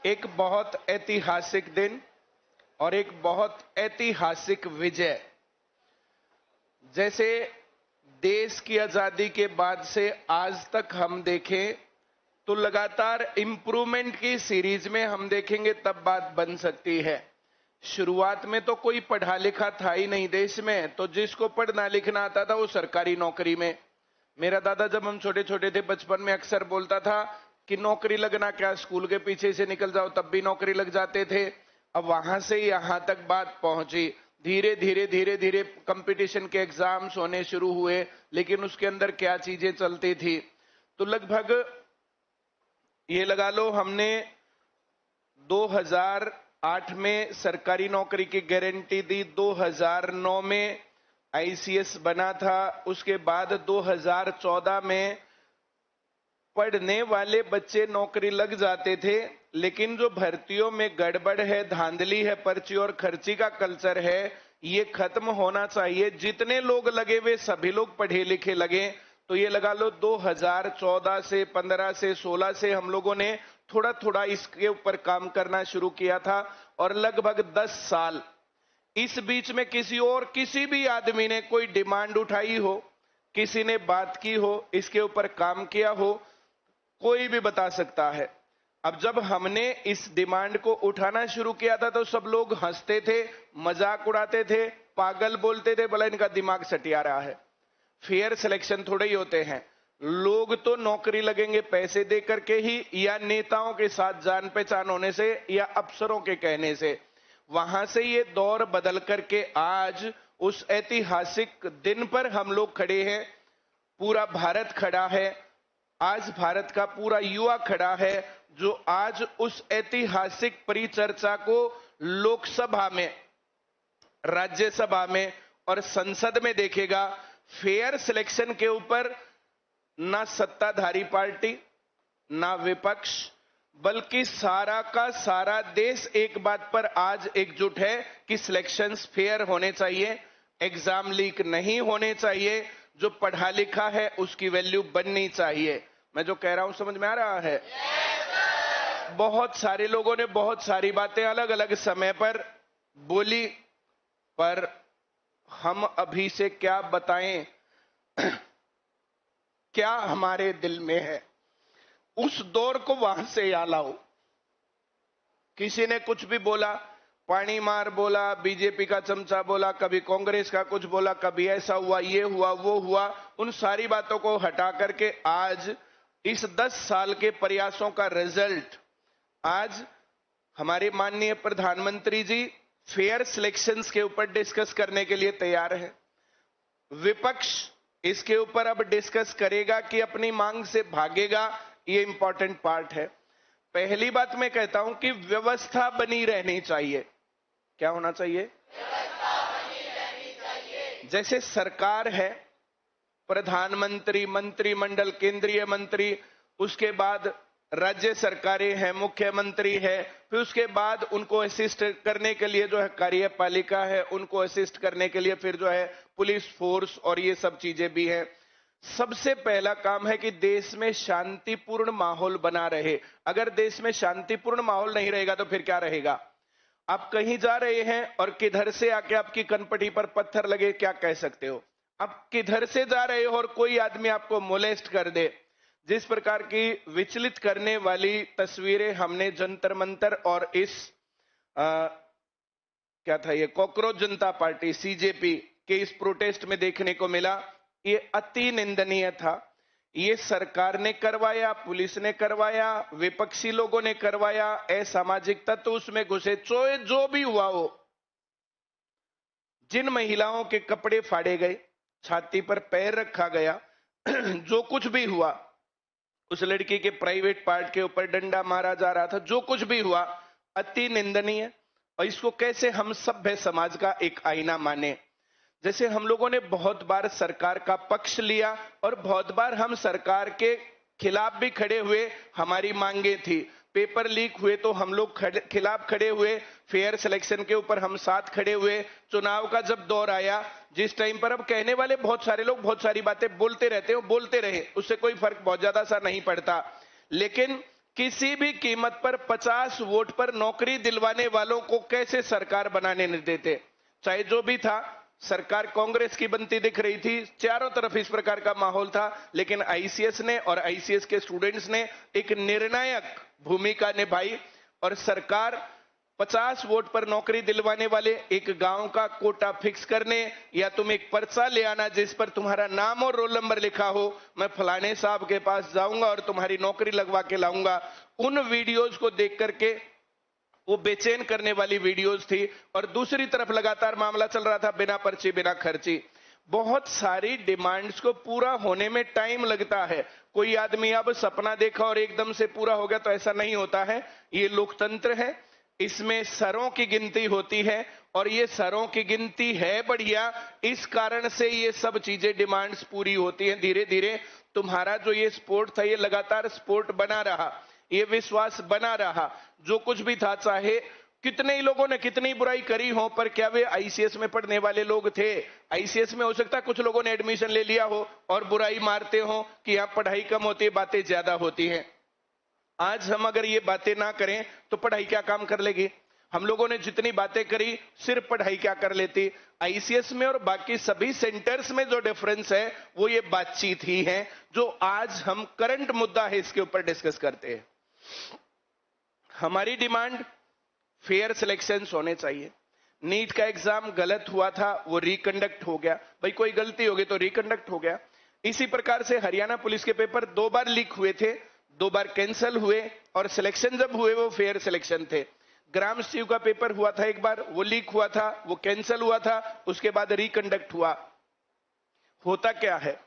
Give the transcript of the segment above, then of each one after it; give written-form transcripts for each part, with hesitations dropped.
एक बहुत ऐतिहासिक दिन और एक बहुत ऐतिहासिक विजय। जैसे देश की आजादी के बाद से आज तक हम देखें तो लगातार इंप्रूवमेंट की सीरीज में हम देखेंगे तब बात बन सकती है। शुरुआत में तो कोई पढ़ा लिखा था ही नहीं देश में, तो जिसको पढ़ना लिखना आता था वो सरकारी नौकरी में। मेरा दादा जब हम छोटे छोटे थे बचपन में अक्सर बोलता था कि नौकरी लगना क्या, स्कूल के पीछे से निकल जाओ तब भी नौकरी लग जाते थे। अब वहां से यहां तक बात पहुंची। धीरे धीरे कंपटीशन के एग्जाम्स होने शुरू हुए, लेकिन उसके अंदर क्या चीजें चलती थी। तो लगभग ये लगा लो हमने 2008 में सरकारी नौकरी की गारंटी दी, 2009 में आईसीएस बना था, उसके बाद 2014 में पढ़ने वाले बच्चे नौकरी लग जाते थे। लेकिन जो भर्तियों में गड़बड़ है, धांधली है, पर्ची और खर्ची का कल्चर है, ये खत्म होना चाहिए। जितने लोग लगे वे सभी लोग पढ़े लिखे लगे। तो ये लगा लो 2014 से 15 से 16 से हम लोगों ने थोड़ा थोड़ा इसके ऊपर काम करना शुरू किया था और लगभग 10 साल इस बीच में किसी भी आदमी ने कोई डिमांड उठाई हो, किसी ने बात की हो, इसके ऊपर काम किया हो, कोई भी बता सकता है। अब जब हमने इस डिमांड को उठाना शुरू किया था तो सब लोग हंसते थे, मजाक उड़ाते थे, पागल बोलते थे, बोला इनका दिमाग सटिया रहा है। फेयर सिलेक्शन थोड़े ही होते हैं। लोग तो नौकरी लगेंगे पैसे दे करके ही, या नेताओं के साथ जान पहचान होने से, या अफसरों के कहने से। वहां से ये दौर बदल करके आज उस ऐतिहासिक दिन पर हम लोग खड़े हैं। पूरा भारत खड़ा है, आज भारत का पूरा युवा खड़ा है जो आज उस ऐतिहासिक परिचर्चा को लोकसभा में, राज्यसभा में और संसद में देखेगा। फेयर सिलेक्शन के ऊपर ना सत्ताधारी पार्टी ना विपक्ष, बल्कि सारा का सारा देश एक बात पर आज एकजुट है कि सिलेक्शंस फेयर होने चाहिए, एग्जाम लीक नहीं होने चाहिए, जो पढ़ा लिखा है उसकी वैल्यू बननी चाहिए। मैं जो कह रहा हूं समझ में आ रहा है? बहुत सारे लोगों ने बहुत सारी बातें अलग अलग समय पर बोली, पर हम अभी से क्या बताएं क्या हमारे दिल में है। उस दौर को वहां से याद लाओ। किसी ने कुछ भी बोला, पानी मार बोला, बीजेपी का चमचा बोला, कभी कांग्रेस का कुछ बोला, कभी ऐसा हुआ, ये हुआ, वो हुआ, उन सारी बातों को हटा करके आज इस 10 साल के प्रयासों का रिजल्ट आज हमारे माननीय प्रधानमंत्री जी फेयर सिलेक्शंस के ऊपर डिस्कस करने के लिए तैयार है। विपक्ष इसके ऊपर अब डिस्कस करेगा कि अपनी मांग से भागेगा, ये इंपॉर्टेंट पार्ट है। पहली बात मैं कहता हूं कि व्यवस्था बनी रहनी चाहिए। क्या होना चाहिए? व्यवस्था बनी रहनी चाहिए। जैसे सरकार है, प्रधानमंत्री, मंत्रिमंडल, केंद्रीय मंत्री, उसके बाद राज्य सरकारें हैं, मुख्यमंत्री है, फिर उसके बाद उनको असिस्ट करने के लिए जो है कार्यपालिका है, उनको असिस्ट करने के लिए फिर जो है पुलिस फोर्स और ये सब चीजें भी हैं। सबसे पहला काम है कि देश में शांतिपूर्ण माहौल बना रहे। अगर देश में शांतिपूर्ण माहौल नहीं रहेगा तो फिर क्या रहेगा? आप कहीं जा रहे हैं और किधर से आके आपकी कनपटी पर पत्थर लगे, क्या कह सकते हो? आप किधर से जा रहे हो और कोई आदमी आपको मोलेस्ट कर दे, जिस प्रकार की विचलित करने वाली तस्वीरें हमने जंतर मंतर और इस क्या था ये कॉकरोच जनता पार्टी सीजेपी के इस प्रोटेस्ट में देखने को मिला, ये अति निंदनीय था। ये सरकार ने करवाया, पुलिस ने करवाया, विपक्षी लोगों ने करवाया, असामाजिक तत्व उसमें घुसे, जो भी हुआ हो। जिन महिलाओं के कपड़े फाड़े गए, छाती पर पैर रखा गया, जो कुछ भी हुआ, उस लड़की के प्राइवेट पार्ट के ऊपर डंडा मारा जा रहा था, जो कुछ भी हुआ अति निंदनीय। और इसको कैसे हम सभ्य समाज का एक आईना माने। जैसे हम लोगों ने बहुत बार सरकार का पक्ष लिया और बहुत बार हम सरकार के खिलाफ भी खड़े हुए, हमारी मांगे थी। पेपर लीक हुए तो हम लोग खिलाफ खड़े हुए, फेयर सिलेक्शन के ऊपर हम साथ खड़े हुए। चुनाव का जब दौर आया, जिस टाइम पर अब कहने वाले बहुत सारे लोग बहुत सारी बातें बोलते रहते हो, बोलते रहे, उससे कोई फर्क बहुत ज्यादा सा नहीं पड़ता। लेकिन किसी भी कीमत पर 50 वोट पर नौकरी दिलवाने वालों को कैसे सरकार बनाने नहीं देते। चाहे जो भी था, सरकार कांग्रेस की बनती दिख रही थी, चारों तरफ इस प्रकार का माहौल था, लेकिन आईसीएस ने और आईसीएस के स्टूडेंट्स ने एक निर्णायक भूमिका निभाई और सरकार 50 वोट पर नौकरी दिलवाने वाले एक गांव का कोटा फिक्स करने, या तुम एक पर्चा ले आना जिस पर तुम्हारा नाम और रोल नंबर लिखा हो, मैं फलाने साहब के पास जाऊंगा और तुम्हारी नौकरी लगवा के लाऊंगा। उन वीडियोज को देख करके वो बेचैन करने वाली वीडियोज थी। और दूसरी तरफ लगातार मामला चल रहा था बिना पर्ची बिना खर्ची। बहुत सारी डिमांड्स को पूरा होने में टाइम लगता है। कोई आदमी अब सपना देखा और एकदम से पूरा हो गया तो ऐसा नहीं होता है। ये लोकतंत्र है, इसमें सरों की गिनती होती है और ये सरों की गिनती है बढ़िया, इस कारण से ये सब चीजें डिमांड्स पूरी होती हैं। धीरे धीरे तुम्हारा जो ये स्पोर्ट था ये लगातार स्पोर्ट बना रहा, ये विश्वास बना रहा। जो कुछ भी था, चाहे कितने ही लोगों ने कितनी बुराई करी हो, पर क्या वे आईसीएस में पढ़ने वाले लोग थे? आईसीएस में हो सकता है कुछ लोगों ने एडमिशन ले लिया हो और बुराई मारते हो कि यहां पढ़ाई कम होती है, बातें ज्यादा होती हैं। आज हम अगर ये बातें ना करें तो पढ़ाई क्या काम कर लेगी? हम लोगों ने जितनी बातें करी, सिर्फ पढ़ाई क्या कर लेती? आईसीएस में और बाकी सभी सेंटर्स में जो डिफरेंस है वो ये बातचीत ही है, जो आज हम करंट मुद्दा है इसके ऊपर डिस्कस करते हैं। हमारी डिमांड फेयर सिलेक्शंस होने चाहिए। नीट का एग्जाम गलत हुआ था, वो रिकंडक्ट हो गया। भाई कोई गलती होगी तो रिकंडक्ट हो गया। इसी प्रकार से हरियाणा पुलिस के पेपर 2 बार लीक हुए थे, 2 बार कैंसिल हुए और सिलेक्शन जब हुए वो फेयर सिलेक्शन थे। ग्राम सचिव का पेपर हुआ था एक बार, वो लीक हुआ था, वो कैंसिल हुआ था, उसके बाद रिकंडक्ट हुआ। होता क्या है,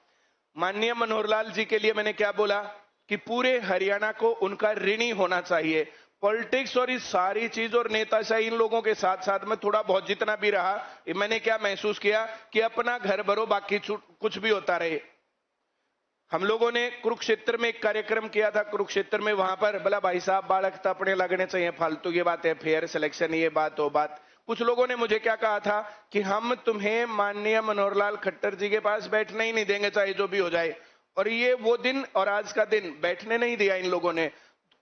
माननीय मनोहर लाल जी के लिए मैंने क्या बोला कि पूरे हरियाणा को उनका ऋणी होना चाहिए। पॉलिटिक्स और इस सारी चीज और नेताशाही इन लोगों के साथ साथ में थोड़ा बहुत जितना भी रहा, मैंने क्या महसूस किया कि अपना घर भरो बाकी कुछ भी होता रहे। हम लोगों ने कुरुक्षेत्र में एक कार्यक्रम किया था, कुरुक्षेत्र में वहां पर बोला भाई साहब बालक तो अपने लगने चाहिए, फालतू की बात है, फेयर सिलेक्शन ये बात वो बात। कुछ लोगों ने मुझे क्या कहा था कि हम तुम्हें माननीय मनोहर लाल खट्टर जी के पास बैठने ही नहीं देंगे चाहे जो भी हो जाए। और ये वो दिन और आज का दिन बैठने नहीं दिया इन लोगों ने।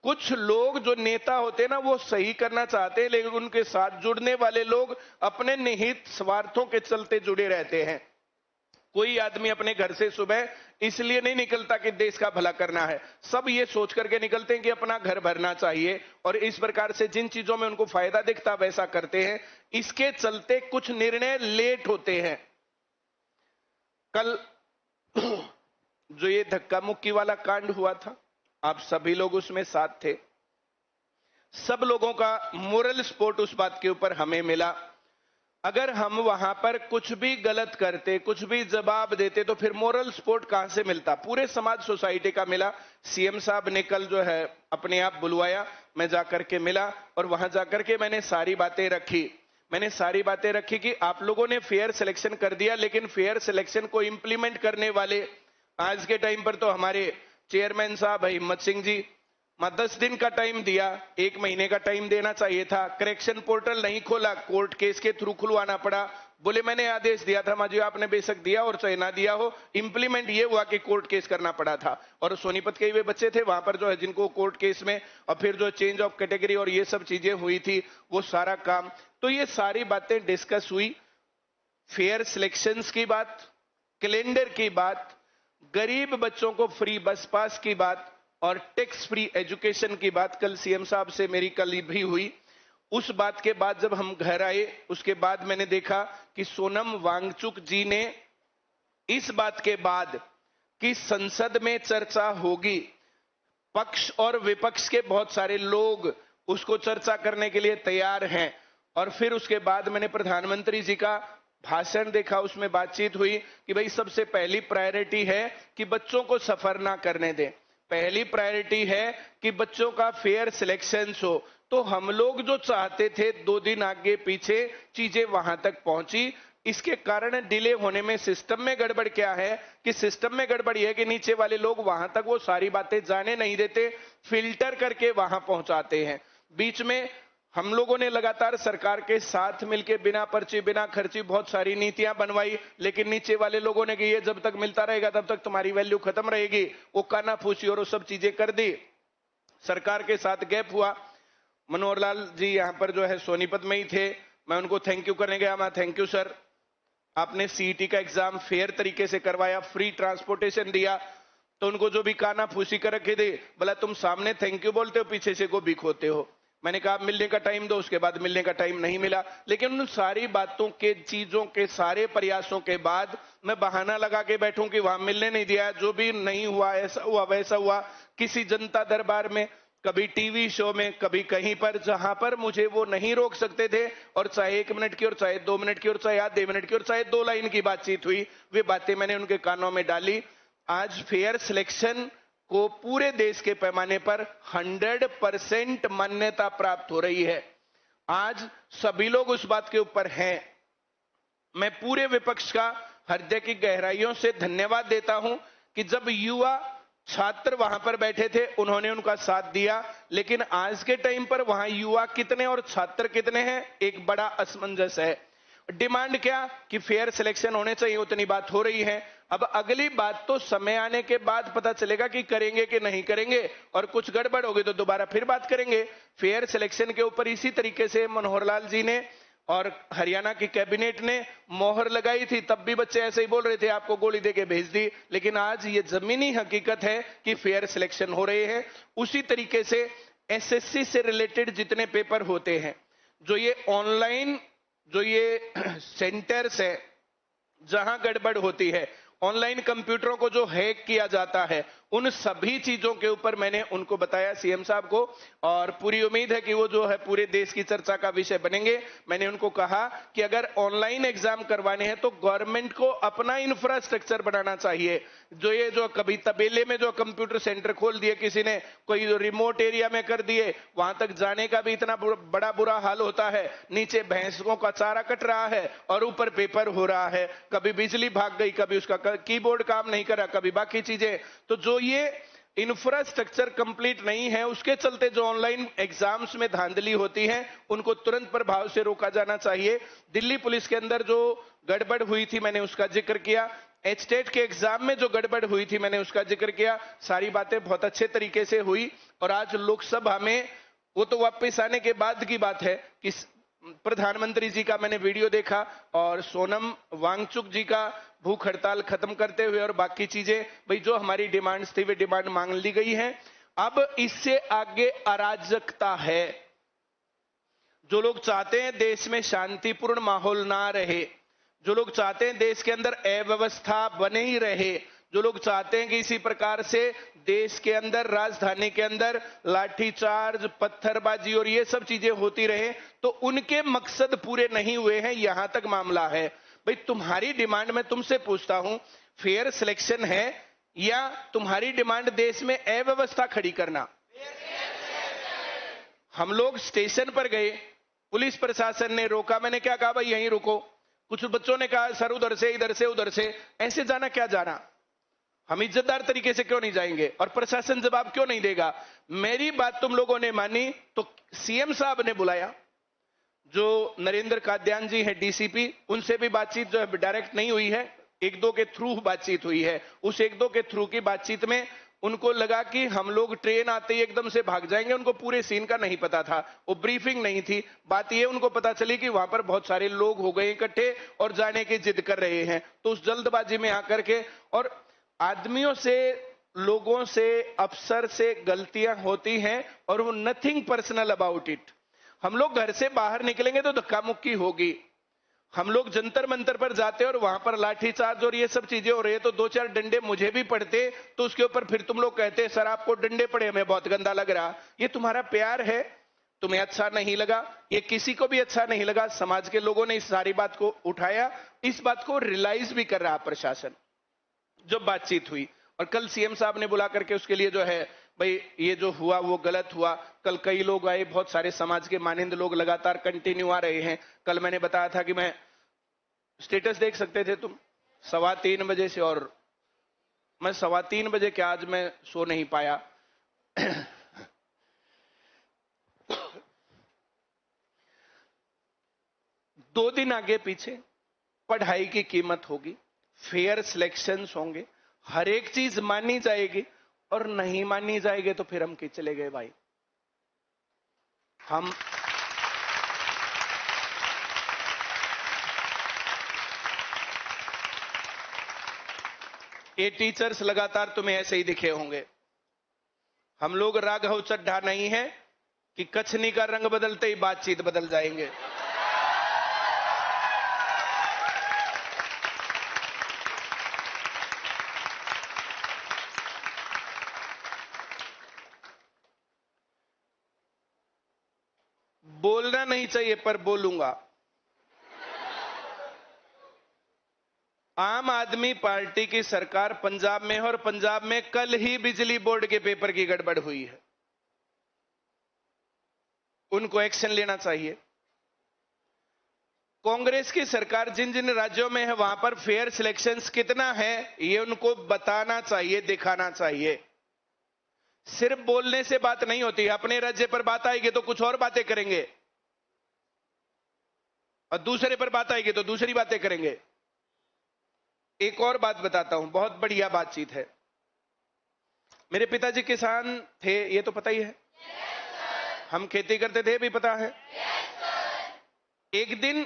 कुछ लोग जो नेता होते हैं ना, वो सही करना चाहते हैं, लेकिन उनके साथ जुड़ने वाले लोग अपने निहित स्वार्थों के चलते जुड़े रहते हैं। कोई आदमी अपने घर से सुबह इसलिए नहीं निकलता कि देश का भला करना है, सब ये सोच करके निकलते हैं कि अपना घर भरना चाहिए, और इस प्रकार से जिन चीजों में उनको फायदा दिखता वैसा करते हैं। इसके चलते कुछ निर्णय लेट होते हैं। कल जो ये धक्का मुक्की वाला कांड हुआ था, आप सभी लोग उसमें साथ थे। सब लोगों का मोरल सपोर्ट उस बात के ऊपर हमें मिला। अगर हम वहां पर कुछ भी गलत करते, कुछ भी जवाब देते, तो फिर मोरल सपोर्ट कहां से मिलता? पूरे समाज सोसाइटी का मिला। सीएम साहब ने कल जो है अपने आप बुलवाया, मैं जाकर के मिला और वहां जाकर के मैंने सारी बातें रखी कि आप लोगों ने फेयर सिलेक्शन कर दिया, लेकिन फेयर सिलेक्शन को इंप्लीमेंट करने वाले आज के टाइम पर तो हमारे चेयरमैन साहब हिम्मत सिंह जी, 10 दिन का टाइम दिया, 1 महीने का टाइम देना चाहिए था। करेक्शन पोर्टल नहीं खोला, कोर्ट केस के थ्रू खुलवाना पड़ा। बोले मैंने आदेश दिया था माजी, आपने बेशक दिया और चाहे ना दिया हो, इंप्लीमेंट ये हुआ कि कोर्ट केस करना पड़ा था। और सोनीपत के वे बच्चे थे वहां पर जो है जिनको कोर्ट केस में और फिर जो चेंज ऑफ कैटेगरी और ये सब चीजें हुई थी, वो सारा काम। तो ये सारी बातें डिस्कस हुई। फेयर सिलेक्शंस की बात, कैलेंडर की बात, गरीब बच्चों को फ्री बस पास की बात और टैक्स फ्री एजुकेशन की बात कल सीएम साहब से मेरी कल भी हुई। उस बात के बाद जब हम घर आए, उसके बाद मैंने देखा कि सोनम वांगचुक जी ने इस बात के बाद कि संसद में चर्चा होगी, पक्ष और विपक्ष के बहुत सारे लोग उसको चर्चा करने के लिए तैयार हैं। और फिर उसके बाद मैंने प्रधानमंत्री जी का भाषण देखा, उसमें बातचीत हुई कि भाई सबसे पहली प्रायोरिटी है कि बच्चों को सफर ना करने दें, पहली प्रायोरिटी है कि बच्चों का फेयर सिलेक्शन हो। तो हम लोग जो चाहते थे 2 दिन आगे पीछे चीजें वहां तक पहुंची। इसके कारण डिले होने में सिस्टम में गड़बड़ क्या है कि सिस्टम में गड़बड़ यह है कि नीचे वाले लोग वहां तक वो सारी बातें जाने नहीं देते, फिल्टर करके वहां पहुंचाते हैं। बीच में हम लोगों ने लगातार सरकार के साथ मिलकर बिना पर्ची बिना खर्ची बहुत सारी नीतियां बनवाई, लेकिन नीचे वाले लोगों ने कि ये जब तक मिलता रहेगा तब तक तुम्हारी वैल्यू खत्म रहेगी, वो कानाफूसी और वो सब चीजें कर दी। सरकार के साथ गैप हुआ। मनोहर लाल जी यहाँ पर जो है सोनीपत में ही थे, मैं उनको थैंक यू करने गया। मैं थैंक यू सर, आपने सीईटी का एग्जाम फेयर तरीके से करवाया, फ्री ट्रांसपोर्टेशन दिया। तो उनको जो भी काना फूसी कर रखे थे, बोला तुम सामने थैंक यू बोलते हो, पीछे से गोभी खोते हो। मैंने कहा मिलने का टाइम दो, उसके बाद मिलने का टाइम नहीं मिला। लेकिन उन सारी बातों के, चीजों के, सारे प्रयासों के बाद मैं बहाना लगा के बैठूं कि वहां मिलने नहीं दिया, जो भी नहीं हुआ, ऐसा हुआ वैसा हुआ, किसी जनता दरबार में, कभी टीवी शो में, कभी कहीं पर, जहां पर मुझे वो नहीं रोक सकते थे। और चाहे 1 मिनट की, और चाहे 2 मिनट की, और चाहे आधे मिनट की, और चाहे 2 लाइन की बातचीत हुई, वे बातें मैंने उनके कानों में डाली। आज फेयर सिलेक्शन को पूरे देश के पैमाने पर 100% मान्यता प्राप्त हो रही है। आज सभी लोग उस बात के ऊपर हैं। मैं पूरे विपक्ष का हृदय की गहराइयों से धन्यवाद देता हूं कि जब युवा छात्र वहां पर बैठे थे, उन्होंने उनका साथ दिया। लेकिन आज के टाइम पर वहां युवा कितने और छात्र कितने हैं, एक बड़ा असमंजस है। डिमांड क्या कि फेयर सिलेक्शन होने चाहिए, उतनी बात हो रही है। अब अगली बात तो समय आने के बाद पता चलेगा कि करेंगे कि नहीं करेंगे, और कुछ गड़बड़ होगी तो दोबारा फिर बात करेंगे। फेयर सिलेक्शन के ऊपर इसी तरीके से मनोहर लाल जी ने और हरियाणा की कैबिनेट ने मोहर लगाई थी, तब भी बच्चे ऐसे ही बोल रहे थे आपको गोली देके भेज दी। लेकिन आज ये जमीनी हकीकत है कि फेयर सिलेक्शन हो रहे हैं। उसी तरीके से एसएससी से रिलेटेड जितने पेपर होते हैं, जो ये ऑनलाइन, जो ये सेंटर्स है जहां गड़बड़ होती है, ऑनलाइन कंप्यूटरों को जो हैक किया जाता है, उन सभी चीजों के ऊपर मैंने उनको बताया सीएम साहब को, और पूरी उम्मीद है कि वो जो है पूरे देश की चर्चा का विषय बनेंगे। मैंने उनको कहा कि अगर ऑनलाइन एग्जाम करवाने हैं तो गवर्नमेंट को अपना इंफ्रास्ट्रक्चर बनाना चाहिए। जो ये जो कभी तबेले में जो कंप्यूटर सेंटर खोल दिए किसी ने, कोई रिमोट एरिया में कर दिए, वहां तक जाने का भी इतना बड़ा बुरा हाल होता है। नीचे भैंसों का चारा कट रहा है और ऊपर पेपर हो रहा है, कभी बिजली भाग गई, कभी उसका कीबोर्ड काम नहीं कर रहा, कभी बाकी चीजें। तो जो ये इंफ्रास्ट्रक्चर कंप्लीट नहीं है, उसके चलते जो ऑनलाइन एग्जाम्स में धांधली होती है, उनको तुरंत प्रभाव से रोका जाना चाहिए। दिल्ली पुलिस के अंदर जो गड़बड़ हुई थी, मैंने उसका जिक्र किया। एचटेट के एग्जाम में जो गड़बड़ हुई थी, मैंने उसका जिक्र किया। सारी बातें बहुत अच्छे तरीके से हुई। और आज लोकसभा में, वो तो वापस आने के बाद की बात है, कि प्रधानमंत्री जी का मैंने वीडियो देखा और सोनम वांगचुक जी का भूख हड़ताल खत्म करते हुए और बाकी चीजें, भाई जो हमारी डिमांड्स थी वे डिमांड मांग ली गई हैं। अब इससे आगे अराजकता है। जो लोग चाहते हैं देश में शांतिपूर्ण माहौल ना रहे, जो लोग चाहते हैं देश के अंदर अव्यवस्था बने ही रहे, जो लोग चाहते हैं कि इसी प्रकार से देश के अंदर, राजधानी के अंदर लाठीचार्ज, पत्थरबाजी और ये सब चीजें होती रहे, तो उनके मकसद पूरे नहीं हुए हैं। यहां तक मामला है। भाई तुम्हारी डिमांड, मैं तुमसे पूछता हूं, फेयर सिलेक्शन है या तुम्हारी डिमांड देश में अव्यवस्था खड़ी करना? हम लोग स्टेशन पर गए, पुलिस प्रशासन ने रोका, मैंने क्या कहा, भाई यहीं रुको। कुछ बच्चों ने कहा सर उधर से, इधर से, उधर से। ऐसे जाना क्या जाना? हम इज्जतदार तरीके से क्यों नहीं जाएंगे? और प्रशासन जवाब क्यों नहीं देगा? मेरी बात तुम लोगों ने मानी तो सीएम साहब ने बुलाया, जो नरेंद्र काद्यान जी हैं डीसीपी, उनसे भी बातचीत जो है डायरेक्ट नहीं हुई है, 1-2 के थ्रू बातचीत हुई है। उस 1-2 के थ्रू की बातचीत में उनको लगा कि हम लोग ट्रेन आते ही एकदम से भाग जाएंगे। उनको पूरे सीन का नहीं पता था, वो ब्रीफिंग नहीं थी। बात ये उनको पता चली कि वहां पर बहुत सारे लोग हो गए इकट्ठे और जाने की जिद कर रहे हैं। तो उस जल्दबाजी में आकर के, और आदमियों से, लोगों से, अफसर से गलतियां होती हैं और वो नथिंग पर्सनल अबाउट इट। हम लोग घर से बाहर निकलेंगे तो धक्का मुक्की होगी। हम लोग जंतर मंतर पर जाते और वहां पर लाठीचार्ज और ये सब चीजें हो रही है, तो 2-4 डंडे मुझे भी पड़ते तो उसके ऊपर फिर तुम लोग कहते सर आपको डंडे पड़े, हमें बहुत गंदा लग रहा। ये तुम्हारा प्यार है, तुम्हें अच्छा नहीं लगा, ये किसी को भी अच्छा नहीं लगा। समाज के लोगों ने इस सारी बात को उठाया, इस बात को रियलाइज भी कर रहा प्रशासन। जब बातचीत हुई और कल सीएम साहब ने बुला करके उसके लिए जो है, भाई ये जो हुआ वो गलत हुआ। कल कई लोग आए, बहुत सारे समाज के मानिंद लोग लगातार कंटिन्यू आ रहे हैं। कल मैंने बताया था कि मैं, स्टेटस देख सकते थे तुम, 3:15 बजे से, और मैं 3:15 बजे क्या आज मैं सो नहीं पाया। 2 दिन आगे पीछे पढ़ाई की कीमत होगी, फेयर सिलेक्शंस होंगे, हर एक चीज मानी जाएगी। और नहीं मानी जाएगी तो फिर हम कि चले गए भाई। हम ये टीचर्स लगातार तुम्हें ऐसे ही दिखे होंगे। हम लोग राघव चड्ढा नहीं है कि कछनी का रंग बदलते ही बातचीत बदल जाएंगे। बोलना नहीं चाहिए पर बोलूंगा। आम आदमी पार्टी की सरकार पंजाब में है और पंजाब में कल ही बिजली बोर्ड के पेपर की गड़बड़ हुई है। उनको एक्शन लेना चाहिए। कांग्रेस की सरकार जिन जिन राज्यों में है वहां पर फेयर सिलेक्शंस कितना है ये उनको बताना चाहिए, दिखाना चाहिए। सिर्फ बोलने से बात नहीं होती। अपने राज्य पर बात आएगी तो कुछ और बातें करेंगे और दूसरे पर बात आएगी तो दूसरी बातें करेंगे। एक और बात बताता हूं, बहुत बढ़िया बातचीत है। मेरे पिताजी किसान थे, ये तो पता ही है। हम खेती करते थे, भी पता है। एक दिन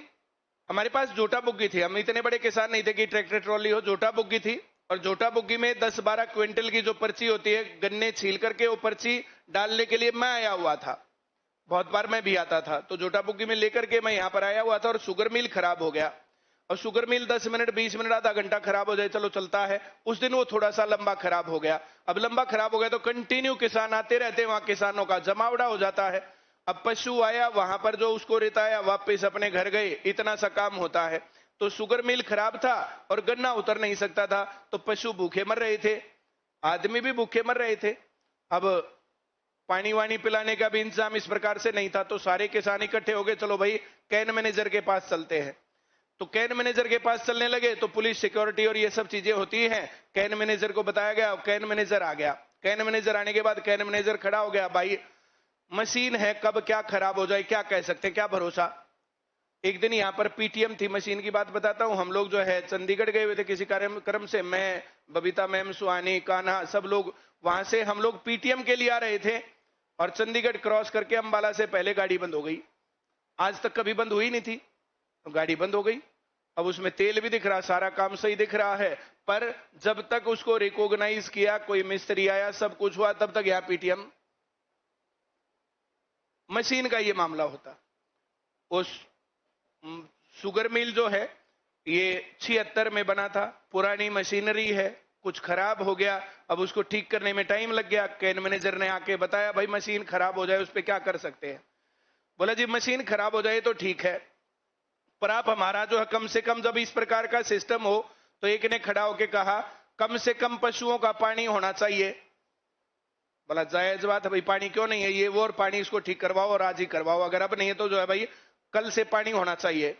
हमारे पास जोटा बुग्गी थी। हम इतने बड़े किसान नहीं थे कि ट्रैक्टर ट्रॉली हो। जोटा बुग्गी थी और जोटा बुग्गी में 10-12 क्विंटल की जो पर्ची होती है, गन्ने छील करके वो पर्ची डालने के लिए मैं आया हुआ था। बहुत बार मैं भी आता था। तो जोटा बुग्गी में लेकर के मैं यहां पर आया हुआ था और शुगर मिल खराब हो गया। और शुगर मिल 10 मिनट 20 मिनट आधा घंटा खराब हो जाए चलो चलता है। उस दिन वो थोड़ा सा लंबा खराब हो गया। अब लंबा खराब हो गया तो कंटिन्यू किसान आते रहते, वहां किसानों का जमावड़ा हो जाता है। अब पशु आया, वहां पर जो उसको रिताया, वापस अपने घर गए, इतना सा काम होता है। तो शुगर मिल खराब था और गन्ना उतर नहीं सकता था, तो पशु भूखे मर रहे थे, आदमी भी भूखे मर रहे थे। अब पानी वानी पिलाने का भी इंतजाम इस प्रकार से नहीं था। तो सारे किसान इकट्ठे हो गए, चलो भाई कैन मैनेजर के पास चलते हैं। तो कैन मैनेजर के पास चलने लगे तो पुलिस सिक्योरिटी और ये सब चीजें होती हैं। कैन मैनेजर को बताया गया, कैन मैनेजर आ गया। कैन मैनेजर आने के बाद कैन मैनेजर खड़ा हो गया, भाई मशीन है, कब क्या खराब हो जाए क्या कह सकते, क्या भरोसा। एक दिन यहां पर पीटीएम थी, मशीन की बात बताता हूं। हम लोग जो है चंडीगढ़ गए हुए थे किसी कार्यक्रम से, मैं, बबीता मैम, सुहानी, कान्हा, सब लोग। वहां से हम लोग पीटीएम के लिए आ रहे थे और चंडीगढ़ क्रॉस करके अंबाला से पहले गाड़ी बंद हो गई। आज तक कभी बंद हुई नहीं थी, तो गाड़ी बंद हो गई। अब उसमें तेल भी दिख रहा, सारा काम सही दिख रहा है, पर जब तक उसको रिकॉग्नाइज किया, कोई मिस्त्री आया, सब कुछ हुआ, तब तक यहां पीटीएम मशीन का ये मामला होता। उस शुगर मिल जो है ये 76 में बना था, पुरानी मशीनरी है, कुछ खराब हो गया। अब उसको ठीक करने में टाइम लग गया। कैन मैनेजर ने आके बताया, भाई मशीन खराब हो जाए उस पर क्या कर सकते हैं। बोला जी मशीन खराब हो जाए तो ठीक है, पर आप हमारा जो है कम से कम, जब इस प्रकार का सिस्टम हो, तो एक ने खड़ा होकर कहा कम से कम पशुओं का पानी होना चाहिए। बोला जायज बात है भाई, पानी क्यों नहीं है, ये वो, और पानी इसको ठीक करवाओ और आज ही करवाओ, अगर अब नहीं है तो जो है भाई कल से पानी होना चाहिए।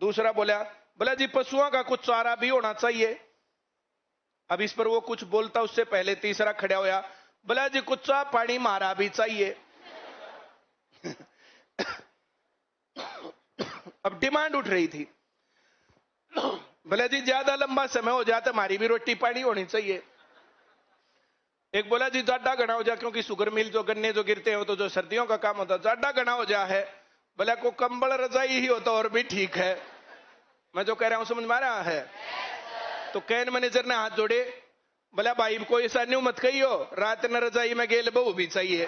दूसरा बोला जी पशुओं का कुछ चारा भी होना चाहिए। अब इस पर वो कुछ बोलता उससे पहले तीसरा खड़ा होया, बोला जी कुछ पानी मारा भी चाहिए। अब डिमांड उठ रही थी, बोला जी ज्यादा लंबा समय हो जाता, हमारी भी रोटी पानी होनी चाहिए। एक बोला जी जाडा गना हो जा, क्योंकि शुगर मिल जो गन्ने जो गिरते हैं तो जो सर्दियों का काम होता, जाडा गना हो जा है। बोला को कंबल रजाई ही होता और भी ठीक है। मैं जो कह रहा हूं समझ में आ रहा है? तो कैन मैनेजर ने हाथ जोड़े, बोला भाई कोई ऐसा न्यू मत कहियो, रात न रजाई में गेल बहू भी चाहिए।